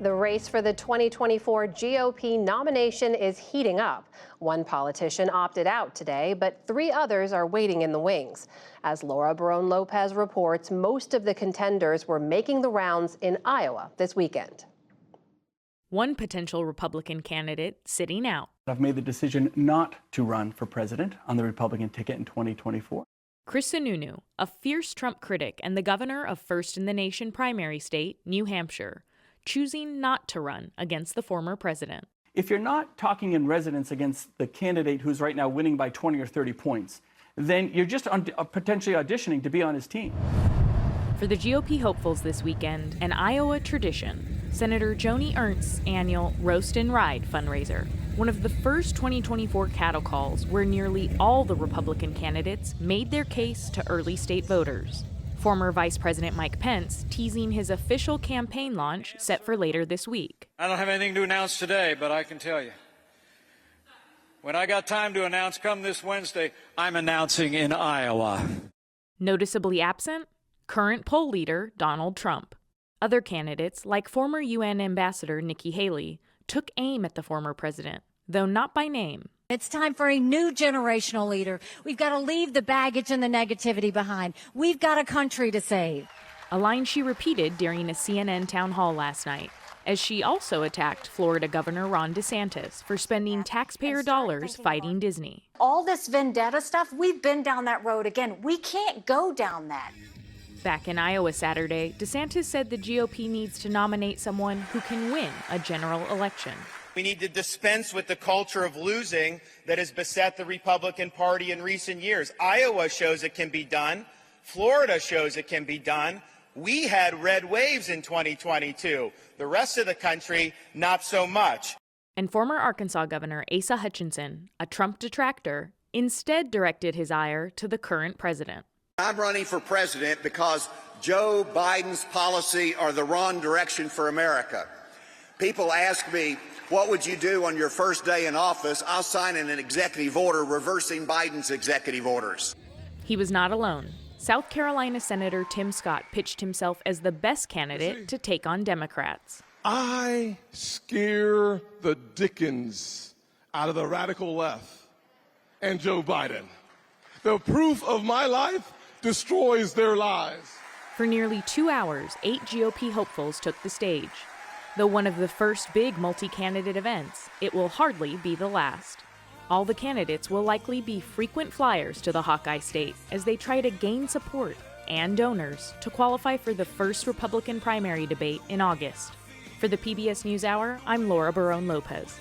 The race for the 2024 GOP nomination is heating up. One politician opted out today, but three others are waiting in the wings. As Laura Barone-Lopez reports, most of the contenders were making the rounds in Iowa this weekend. One potential Republican candidate sitting out. I've made the decision not to run for president on the Republican ticket in 2024. Chris Sununu, a fierce Trump critic and the governor of first in the nation primary state, New Hampshire, choosing not to run against the former president. If you're not talking in resonance against the candidate who's right now winning by 20 or 30 points, then you're just potentially auditioning to be on his team. For the GOP hopefuls this weekend, an Iowa tradition, Senator Joni Ernst's annual Roast and Ride fundraiser, one of the first 2024 cattle calls where nearly all the Republican candidates made their case to early state voters. Former Vice President Mike Pence teasing his official campaign launch set for later this week. I don't have anything to announce today, but I can tell you, when I got time to announce come this Wednesday, I'm announcing in Iowa. Noticeably absent, current poll leader Donald Trump. Other candidates, like former UN Ambassador Nikki Haley, took aim at the former president, though not by name. It's time for a new generational leader. We've got to leave the baggage and the negativity behind. We've got a country to save. A line she repeated during a CNN town hall last night, as she also attacked Florida Governor Ron DeSantis for spending taxpayer dollars fighting Disney. All this vendetta stuff, we've been down that road again. We can't go down that. Back in Iowa Saturday, DeSantis said the GOP needs to nominate someone who can win a general election. We need to dispense with the culture of losing that has beset the Republican Party in recent years. Iowa shows it can be done. Florida shows it can be done. We had red waves in 2022. The rest of the country, not so much. And former Arkansas Governor Asa Hutchinson, a Trump detractor, instead directed his ire to the current president. I'm running for president because Joe Biden's policy are the wrong direction for America. People ask me, what would you do on your first day in office? I'll sign an executive order reversing Biden's executive orders. He was not alone. South Carolina Senator Tim Scott pitched himself as the best candidate to take on Democrats. I scare the dickens out of the radical left and Joe Biden. The proof of my life destroys their lives. For nearly 2 hours, 8 GOP hopefuls took the stage. Though one of the first big multi-candidate events, it will hardly be the last. All the candidates will likely be frequent flyers to the Hawkeye State as they try to gain support and donors to qualify for the first Republican primary debate in August. For the PBS NewsHour, I'm Laura Barone-Lopez.